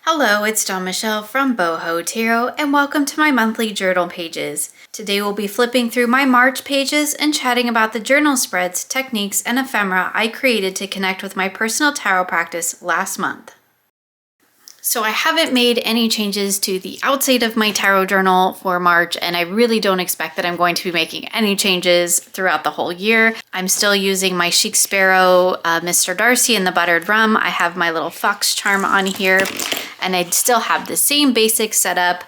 Hello, it's Dawn Michelle from Boho Tarot, and welcome to my monthly journal pages. Today we'll be flipping through my March pages and chatting about the journal spreads, techniques, and ephemera I created to connect with my personal tarot practice last month. So I haven't made any changes to the outside of my tarot journal for March, and I really don't expect that I'm going to be making any changes throughout the whole year. I'm still using my Chic Sparrow, Mr. Darcy, and the Buttered Rum. I have my little fox charm on here, and I still have the same basic setup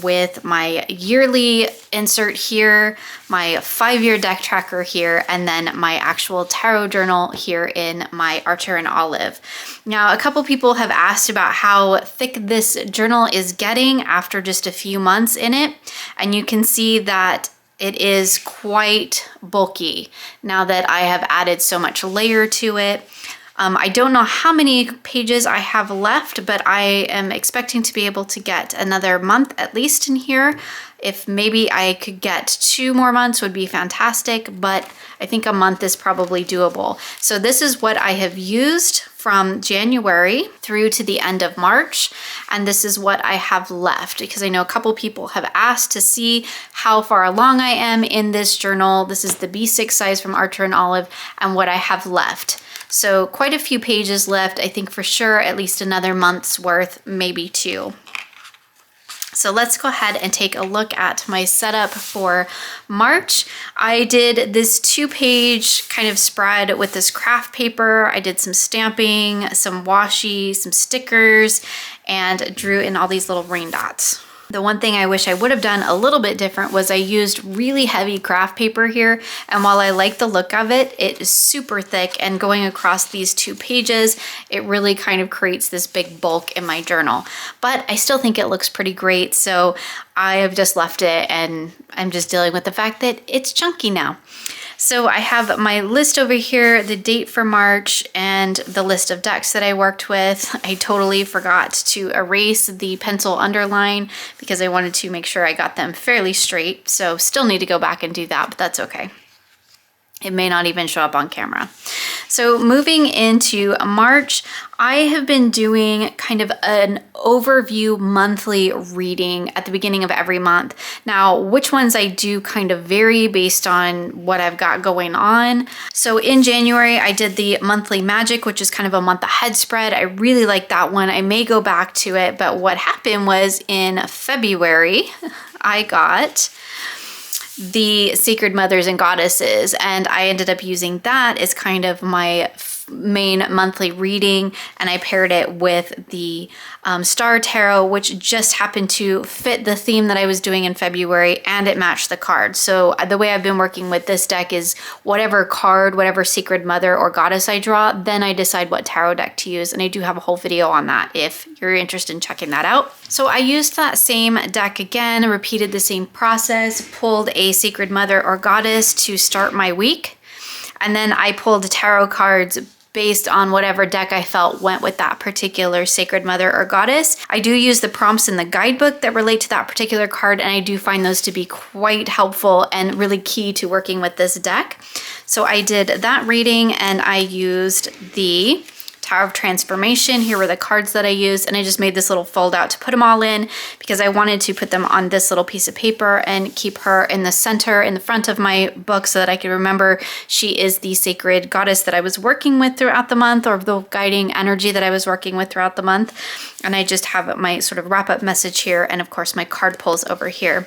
with my yearly insert here, my 5-year deck tracker here, and then my actual tarot journal here in my Archer and Olive. Now, a couple people have asked about how thick this journal is getting after just a few months in it, and you can see that it is quite bulky now that I have added so much layer to it. I don't know how many pages I have left, but I am expecting to be able to get another month at least in here. If maybe I could get 2 more months would be fantastic, but I think a month is probably doable. So this is what I have used from January through to the end of March, and this is what I have left because I know a couple people have asked to see how far along I am in this journal. This is the B6 size from Archer and Olive and what I have left. So quite a few pages left. I think for sure at least another month's worth, maybe 2. So let's go ahead and take a look at my setup for March. I did this 2-page kind of spread with this craft paper. I did some stamping, some washi, some stickers, and drew in all these little rain dots. The one thing I wish I would have done a little bit different was I used really heavy craft paper here, and while I like the look of it, it is super thick, and going across these 2 pages, it really kind of creates this big bulk in my journal. But I still think it looks pretty great, so I have just left it, and I'm just dealing with the fact that it's chunky now. So I have my list over here, the date for March, and the list of decks that I worked with. I totally forgot to erase the pencil underline because I wanted to make sure I got them fairly straight. So still need to go back and do that, but that's okay. It may not even show up on camera. So moving into March, I have been doing kind of an overview monthly reading at the beginning of every month. Now, which ones I do kind of vary based on what I've got going on. So in January, I did the monthly magic, which is kind of a month ahead spread. I really like that one. I may go back to it, but what happened was in February, I got the Sacred Mothers and Goddesses, and I ended up using that as kind of my main monthly reading, and I paired it with the Star Tarot, which just happened to fit the theme that I was doing in February, and it matched the card. So the way I've been working with this deck is whatever card, whatever Sacred Mother or Goddess I draw, then I decide what tarot deck to use, and I do have a whole video on that if you're interested in checking that out. So I used that same deck again, repeated the same process, pulled a Sacred Mother or Goddess to start my week, and then I pulled tarot cards based on whatever deck I felt went with that particular Sacred Mother or Goddess. I do use the prompts in the guidebook that relate to that particular card, and I do find those to be quite helpful and really key to working with this deck. So I did that reading, and I used the Tower of Transformation. Here were the cards that I used, and I just made this little fold out to put them all in because I wanted to put them on this little piece of paper and keep her in the center, in the front of my book, so that I could remember she is the sacred goddess that I was working with throughout the month, or the guiding energy that I was working with throughout the month. And I just have my sort of wrap-up message here, and of course my card pulls over here.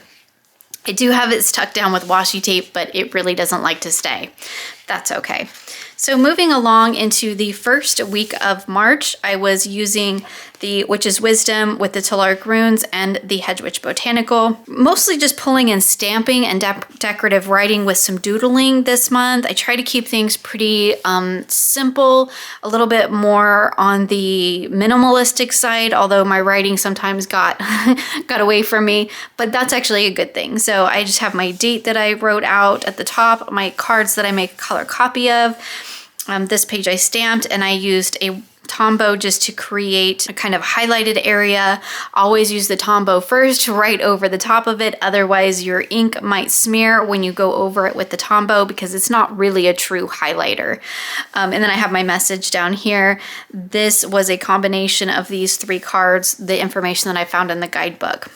I do have it stuck down with washi tape, but it really doesn't like to stay. That's okay. So moving along into the first week of March, I was using the Witch's Wisdom with the Telluric Runes and the Hedge Witch Botanical. Mostly just pulling and stamping and decorative writing with some doodling this month. I try to keep things pretty simple, a little bit more on the minimalistic side, although my writing sometimes got away from me, but that's actually a good thing. So I just have my date that I wrote out at the top, my cards that I make a color copy of. This page I stamped, and I used a Tombow just to create a kind of highlighted area. Always use the Tombow first, right over the top of it. Otherwise, your ink might smear when you go over it with the Tombow because it's not really a true highlighter. And then I have my message down here. This was a combination of these 3 cards, the information that I found in the guidebook.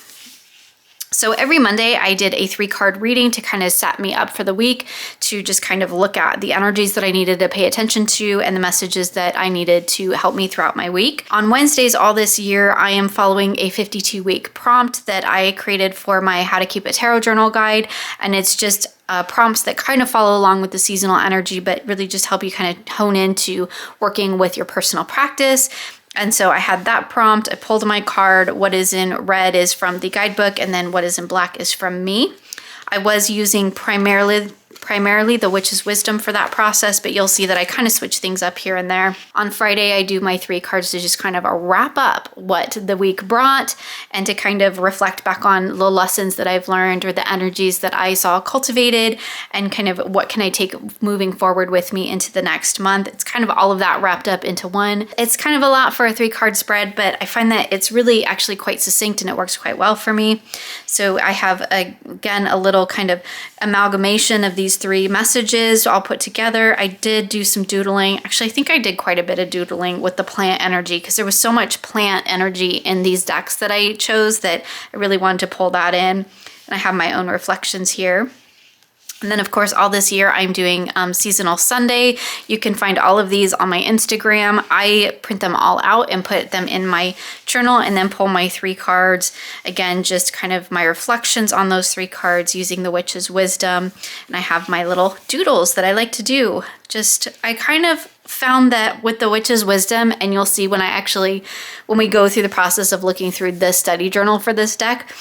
So every Monday I did a 3-card reading to kind of set me up for the week, to just kind of look at the energies that I needed to pay attention to and the messages that I needed to help me throughout my week. On Wednesdays all this year, I am following a 52-week prompt that I created for my How to Keep a Tarot Journal guide. And it's just prompts that kind of follow along with the seasonal energy, but really just help you kind of hone into working with your personal practice. And so I had that prompt. I pulled my card. What is in red is from the guidebook, and then what is in black is from me. I was using primarily the Witch's Wisdom for that process, but you'll see that I kind of switch things up here and there. On Friday, I do my 3 cards to just kind of wrap up what the week brought and to kind of reflect back on the lessons that I've learned or the energies that I saw cultivated and kind of what can I take moving forward with me into the next month. It's kind of all of that wrapped up into one. It's kind of a lot for a 3-card spread, but I find that it's really actually quite succinct and it works quite well for me. So I have, again, a little kind of amalgamation of these 3 messages all put together. I did do some doodling. Actually, I think I did quite a bit of doodling with the plant energy because there was so much plant energy in these decks that I chose that I really wanted to pull that in. And I have my own reflections here. And then, of course, all this year I'm doing Seasonal Sunday. You can find all of these on my Instagram. I print them all out and put them in my journal and then pull my 3 cards. Again, just kind of my reflections on those 3 cards using the Witch's Wisdom. And I have my little doodles that I like to do. I kind of found that with the Witch's Wisdom, and you'll see when we go through the process of looking through the study journal for this deck,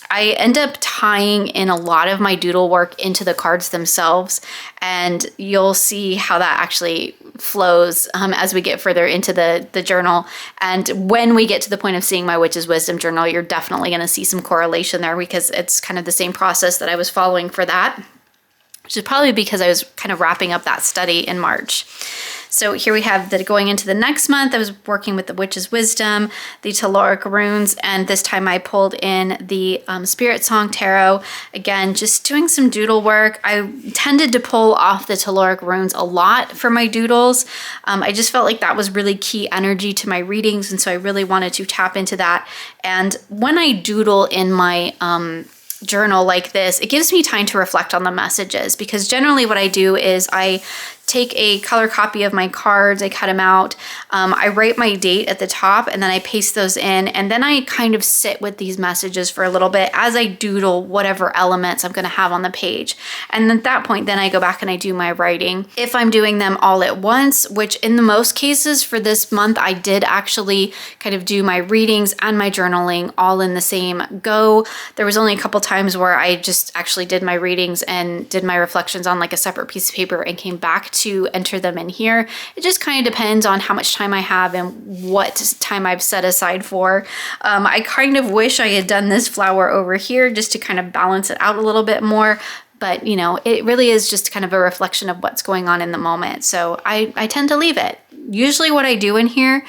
I end up tying in a lot of my doodle work into the cards themselves, and you'll see how that actually flows as we get further into the journal. And when we get to the point of seeing my Witch's Wisdom journal, you're definitely going to see some correlation there because it's kind of the same process that I was following for that, which is probably because I was kind of wrapping up that study in March. So here we have that going into the next month, I was working with the Witch's Wisdom, the Telluric Runes, and this time I pulled in the Spirit Song Tarot. Again, just doing some doodle work. I tended to pull off the Telluric Runes a lot for my doodles. I just felt like that was really key energy to my readings, and so I really wanted to tap into that. And when I doodle in my journal like this, it gives me time to reflect on the messages, because generally what I do is I take a color copy of my cards, I cut them out, I write my date at the top, and then I paste those in, and then I kind of sit with these messages for a little bit as I doodle whatever elements I'm going to have on the page. And at that point, then I go back and I do my writing. If I'm doing them all at once, which in the most cases for this month, I did actually kind of do my readings and my journaling all in the same go. There was only a couple times where I just actually did my readings and did my reflections on like a separate piece of paper and came back to enter them in here. It just kind of depends on how much time I have and what time I've set aside for. I kind of wish I had done this flower over here just to kind of balance it out a little bit more. But, you know, it really is just kind of a reflection of what's going on in the moment. So I tend to leave it. Usually what I do in here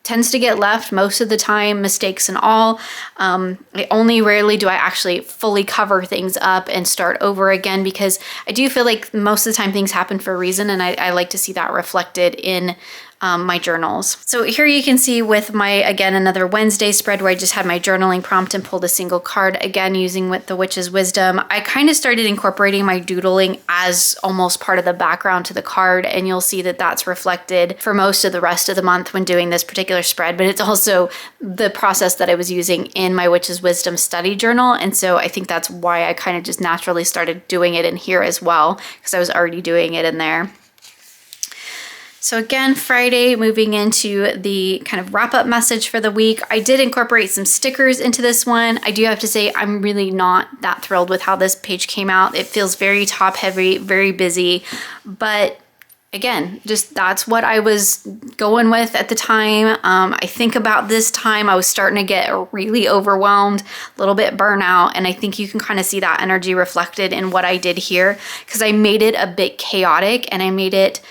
tends to get left most of the time, mistakes and all. Only rarely do I actually fully cover things up and start over again, because I do feel like most of the time things happen for a reason, and I like to see that reflected in my journals. So here you can see with my, again, another Wednesday spread where I just had my journaling prompt and pulled a single card, again, using with the Witch's Wisdom. I kind of started incorporating my doodling as almost part of the background to the card, and you'll see that that's reflected for most of the rest of the month when doing this particular spread, but it's also the process that I was using in my Witch's Wisdom study journal, and so I think that's why I kind of just naturally started doing it in here as well, because I was already doing it in there. So again, Friday, moving into the kind of wrap-up message for the week, I did incorporate some stickers into this one. I do have to say I'm really not that thrilled with how this page came out. It feels very top-heavy, very busy, but again, just that's what I was going with at the time. I think about this time, I was starting to get really overwhelmed, a little bit burnout, and I think you can kind of see that energy reflected in what I did here, because I made it a bit chaotic and I made it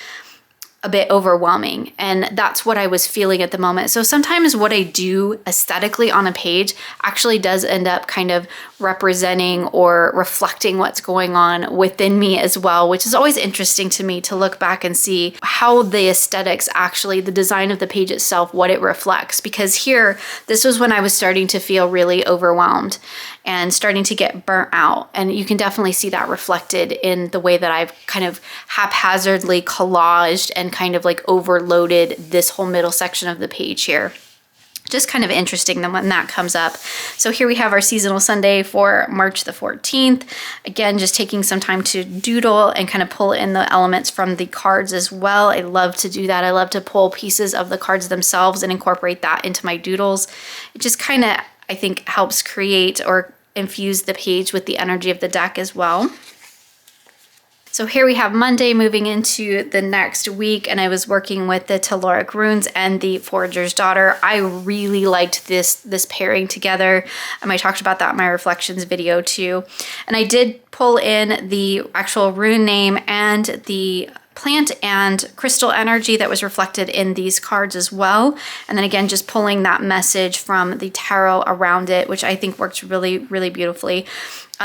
a bit overwhelming, and that's what I was feeling at the moment. So sometimes what I do aesthetically on a page actually does end up kind of representing or reflecting what's going on within me as well, which is always interesting to me to look back and see how the aesthetics, actually the design of the page itself, what it reflects. Because here, this was when I was starting to feel really overwhelmed and starting to get burnt out. And you can definitely see that reflected in the way that I've kind of haphazardly collaged and kind of like overloaded this whole middle section of the page here. Just kind of interesting then when that comes up. So here we have our seasonal Sunday for March the 14th. Again, just taking some time to doodle and kind of pull in the elements from the cards as well. I love to do that. I love to pull pieces of the cards themselves and incorporate that into my doodles. It just kind of, I think, helps create or infuse the page with the energy of the deck as well. So here we have Monday moving into the next week, and I was working with the Telluric Runes and the Forager's Daughter. I really liked this pairing together. I talked about that in my reflections video too. And I did pull in the actual rune name and the plant and crystal energy that was reflected in these cards as well. And then again, just pulling that message from the tarot around it, which I think works really, really beautifully.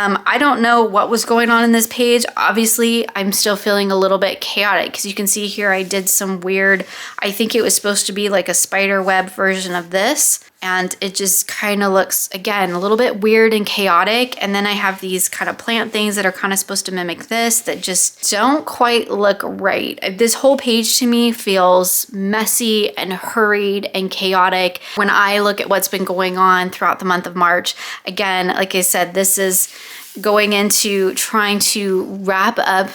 I don't know what was going on in this page. Obviously, I'm still feeling a little bit chaotic because you can see here I did some weird, I think it was supposed to be like a spider web version of this. And it just kind of looks, again, a little bit weird and chaotic. And then I have these kind of plant things that are kind of supposed to mimic this that just don't quite look right. This whole page to me feels messy and hurried and chaotic when I look at what's been going on throughout the month of March. Again, like I said, this is going into trying to wrap up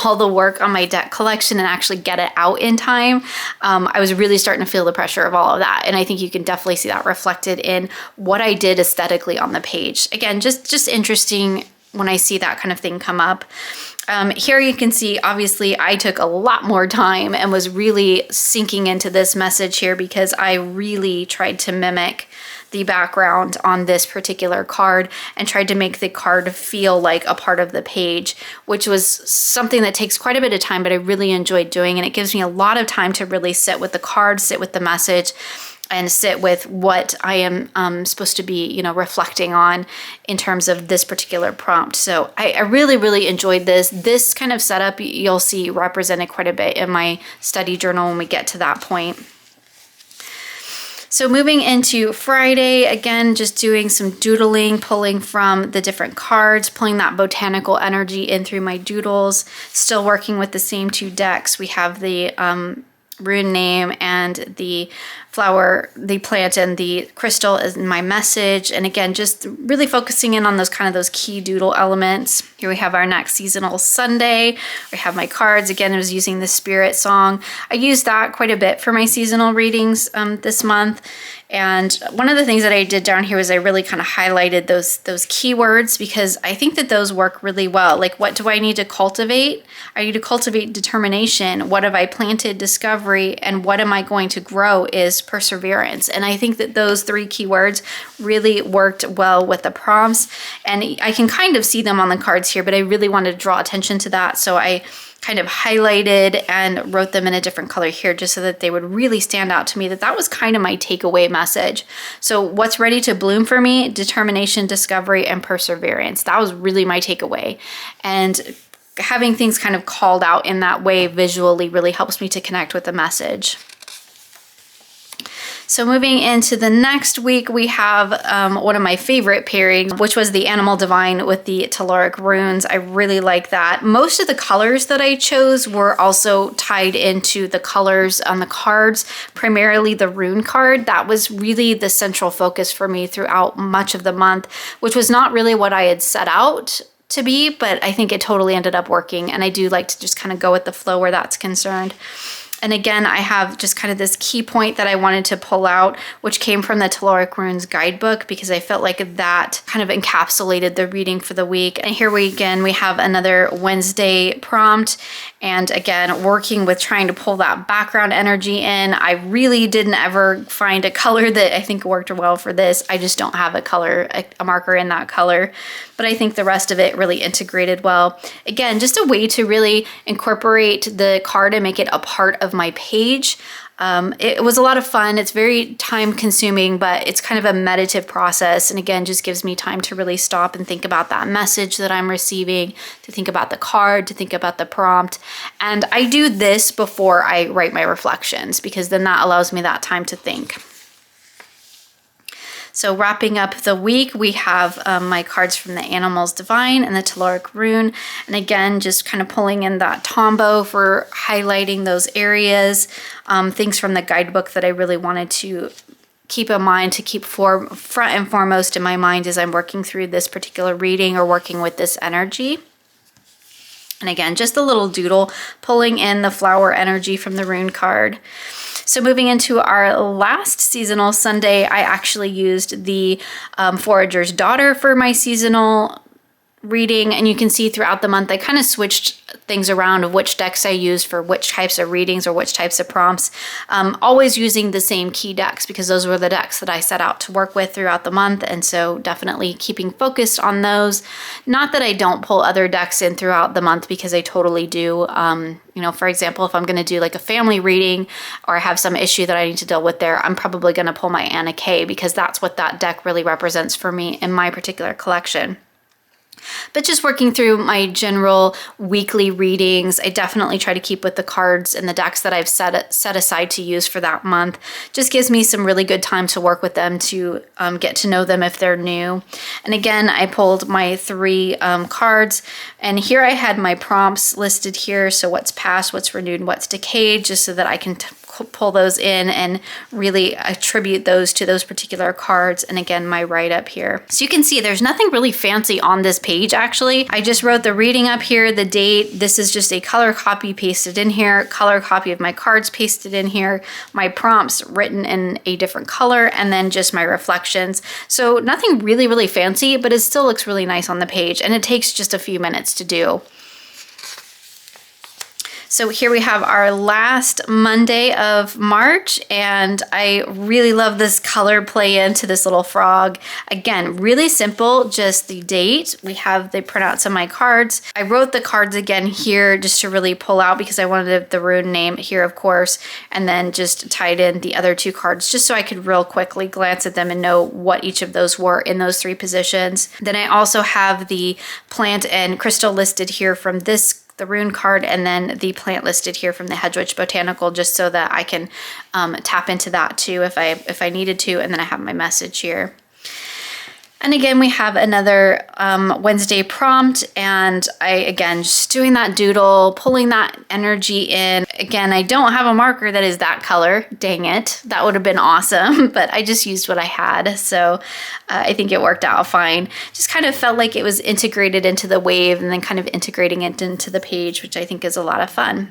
all the work on my deck collection and actually get it out in time. I was really starting to feel the pressure of all of that. And I think you can definitely see that reflected in what I did aesthetically on the page. Again, just interesting when I see that kind of thing come up. Here you can see, obviously, I took a lot more time and was really sinking into this message here because I really tried to mimic the background on this particular card and tried to make the card feel like a part of the page, which was something that takes quite a bit of time, but I really enjoyed doing. And it gives me a lot of time to really sit with the card, sit with the message, and sit with what I am supposed to be, reflecting on in terms of this particular prompt. So I really, really enjoyed this. This kind of setup you'll see represented quite a bit in my study journal when we get to that point. So moving into Friday, again, just doing some doodling, pulling from the different cards, pulling that botanical energy in through my doodles, still working with the same two decks. We have the rune name and the flower, the plant and the crystal as my message. And again, just really focusing in on those key doodle elements. Here we have our next seasonal Sunday. We have my cards. Again, I was using the Spirit Song. I used that quite a bit for my seasonal readings this month. And one of the things that I did down here was I really kind of highlighted those keywords because I think that those work really well. Like, what do I need to cultivate? I need to cultivate determination. What have I planted? Discovery. And what am I going to grow is perseverance. And I think that those three keywords really worked well with the prompts. And I can kind of see them on the cards here, but I really wanted to draw attention to that. So I kind of highlighted and wrote them in a different color here just so that they would really stand out to me, that was kind of my takeaway message. So what's ready to bloom for me? Determination, discovery, and perseverance. That was really my takeaway. And having things kind of called out in that way visually really helps me to connect with the message. So moving into the next week, we have one of my favorite pairings, which was the Animal Divine with the Telluric Runes. I really like that. Most of the colors that I chose were also tied into the colors on the cards, primarily the rune card. That was really the central focus for me throughout much of the month, which was not really what I had set out to be, but I think it totally ended up working. And I do like to just kind of go with the flow where that's concerned. And again, I have just kind of this key point that I wanted to pull out, which came from the Telluric Runes guidebook, because I felt like that kind of encapsulated the reading for the week. And here we have another Wednesday prompt. And again, working with trying to pull that background energy in. I really didn't ever find a color that I think worked well for this. I just don't have a marker in that color. But I think the rest of it really integrated well. Again, just a way to really incorporate the card and make it a part of of my page. It was a lot of fun. It's very time consuming, but it's kind of a meditative process. And again, just gives me time to really stop and think about that message that I'm receiving, to think about the card, to think about the prompt. And I do this before I write my reflections, because then that allows me that time to think. So wrapping up the week, we have my cards from the Animals Divine and the Telluric Rune. And again, just kind of pulling in that tombow for highlighting those areas, things from the guidebook that I really wanted to keep in mind, to keep front and foremost in my mind as I'm working through this particular reading or working with this energy. And again, just a little doodle, pulling in the flower energy from the rune card. So moving into our last seasonal Sunday, I actually used the Forager's Daughter for my seasonal reading. And you can see throughout the month, I kind of switched things around of which decks I used for which types of readings or which types of prompts. Always using the same key decks, because those were the decks that I set out to work with throughout the month. And so definitely keeping focused on those. Not that I don't pull other decks in throughout the month, because I totally do. You know, for example, if I'm going to do like a family reading or I have some issue that I need to deal with there, I'm probably going to pull my Anna Kay, because that's what that deck really represents for me in my particular collection. But just working through my general weekly readings, I definitely try to keep with the cards and the decks that I've set aside to use for that month. Just gives me some really good time to work with them, to get to know them if they're new. And again, I pulled my 3 cards, and here I had my prompts listed here. So what's past, what's renewed, and what's decayed, just so that I can pull those in and really attribute those to those particular cards. And again, my write-up here. So you can see there's nothing really fancy on this page, actually. I just wrote the reading up here, the date. This is just a color copy pasted in here, color copy of my cards pasted in here, my prompts written in a different color, and then just my reflections. So nothing really, really fancy, but it still looks really nice on the page, and it takes just a few minutes to do. So here we have our last Monday of March, and I really love this color play into this little frog. Again, really simple, just the date. We have the printouts of my cards. I wrote the cards again here just to really pull out, because I wanted the rune name here, of course, and then just tied in the other 2 cards just so I could real quickly glance at them and know what each of those were in those 3 positions. Then I also have the plant and crystal listed here from the rune card, and then the plant listed here from the Hedwig Botanical, just so that I can tap into that too if I needed to. And then I have my message here. And again, we have another Wednesday prompt, and again, just doing that doodle, pulling that energy in. Again, I don't have a marker that is that color. Dang it. That would have been awesome, but I just used what I had. So I think it worked out fine. Just kind of felt like it was integrated into the wave, and then kind of integrating it into the page, which I think is a lot of fun.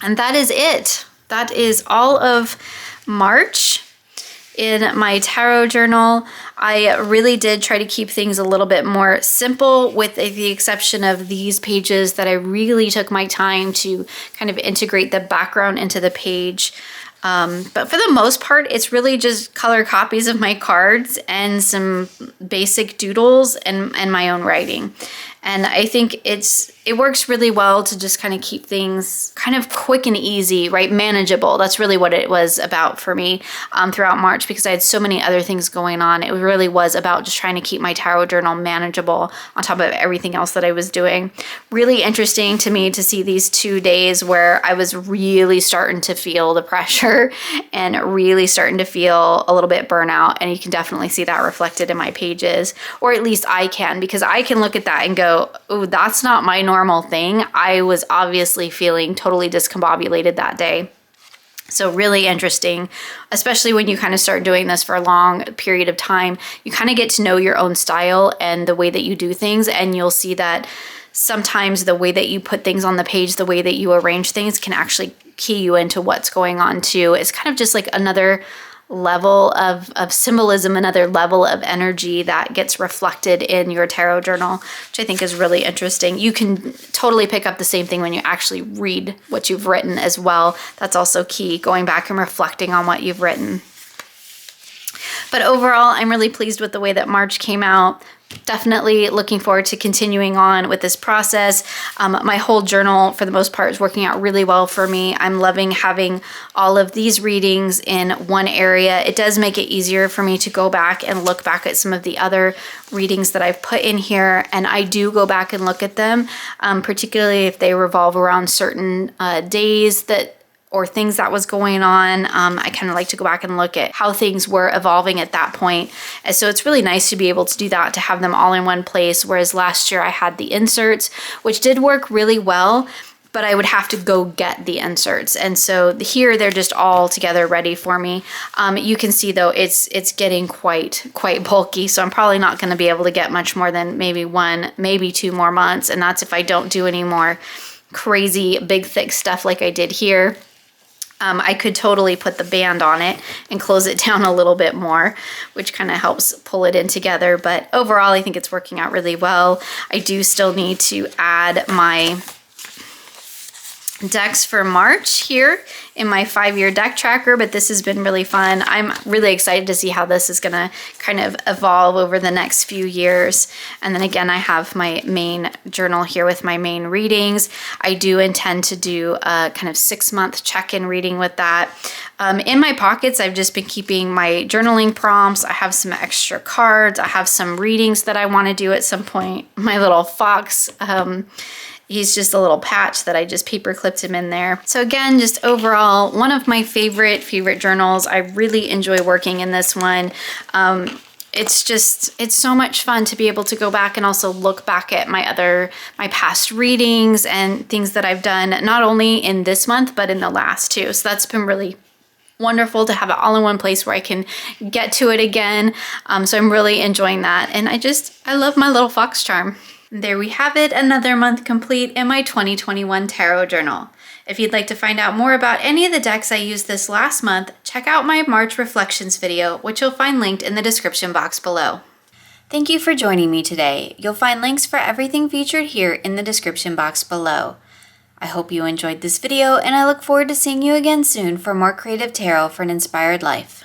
And that is it. That is all of March. In my tarot journal, I really did try to keep things a little bit more simple, with the exception of these pages that I really took my time to kind of integrate the background into the page. But for the most part, it's really just color copies of my cards and some basic doodles and my own writing. And I think it works really well to just kind of keep things kind of quick and easy, right? Manageable. That's really what it was about for me throughout March, because I had so many other things going on. It really was about just trying to keep my tarot journal manageable on top of everything else that I was doing. Really interesting to me to see these 2 days where I was really starting to feel the pressure and really starting to feel a little bit burnout. And you can definitely see that reflected in my pages, or at least I can, because I can look at that and go, oh, that's not my normal thing. I was obviously feeling totally discombobulated that day. So really interesting, especially when you kind of start doing this for a long period of time. You kind of get to know your own style and the way that you do things, and you'll see that sometimes the way that you put things on the page, the way that you arrange things, can actually key you into what's going on too. It's kind of just like another level of symbolism, another level of energy that gets reflected in your tarot journal, which I think is really interesting. You can totally pick up the same thing when you actually read what you've written as well. That's also key, going back and reflecting on what you've written. But overall, I'm really pleased with the way that March came out. Definitely looking forward to continuing on with this process. My whole journal, for the most part, is working out really well for me. I'm loving having all of these readings in one area. It does make it easier for me to go back and look back at some of the other readings that I've put in here, and I do go back and look at them, particularly if they revolve around certain days or things that was going on. I kind of like to go back and look at how things were evolving at that point. And so it's really nice to be able to do that, to have them all in one place. Whereas last year I had the inserts, which did work really well, but I would have to go get the inserts. And so here they're just all together ready for me. You can see though, it's getting quite bulky. So I'm probably not gonna be able to get much more than maybe 1, maybe 2 more months. And that's if I don't do any more crazy big thick stuff like I did here. I could totally put the band on it and close it down a little bit more, which kind of helps pull it in together. But overall, I think it's working out really well. I do still need to add my decks for March here in my 5-year deck tracker, but this has been really fun. I'm really excited to see how this is gonna kind of evolve over the next few years. And then again, I have my main journal here with my main readings. I do intend to do a kind of 6-month check-in reading with that. In my pockets, I've just been keeping my journaling prompts. I have some extra cards. I have some readings that I want to do at some point. My little fox, he's just a little patch that I just paper clipped him in there. So again, just overall, one of my favorite journals. I really enjoy working in this one. It's so much fun to be able to go back and also look back at my past readings and things that I've done, not only in this month, but in the last too. So that's been really wonderful to have it all in one place where I can get to it again. So I'm really enjoying that. And I love my little fox charm. There we have it, another month complete in my 2021 tarot journal. If you'd like to find out more about any of the decks I used this last month, check out my March Reflections video, which you'll find linked in the description box below. Thank you for joining me today. You'll find links for everything featured here in the description box below. I hope you enjoyed this video, and I look forward to seeing you again soon for more creative tarot for an inspired life.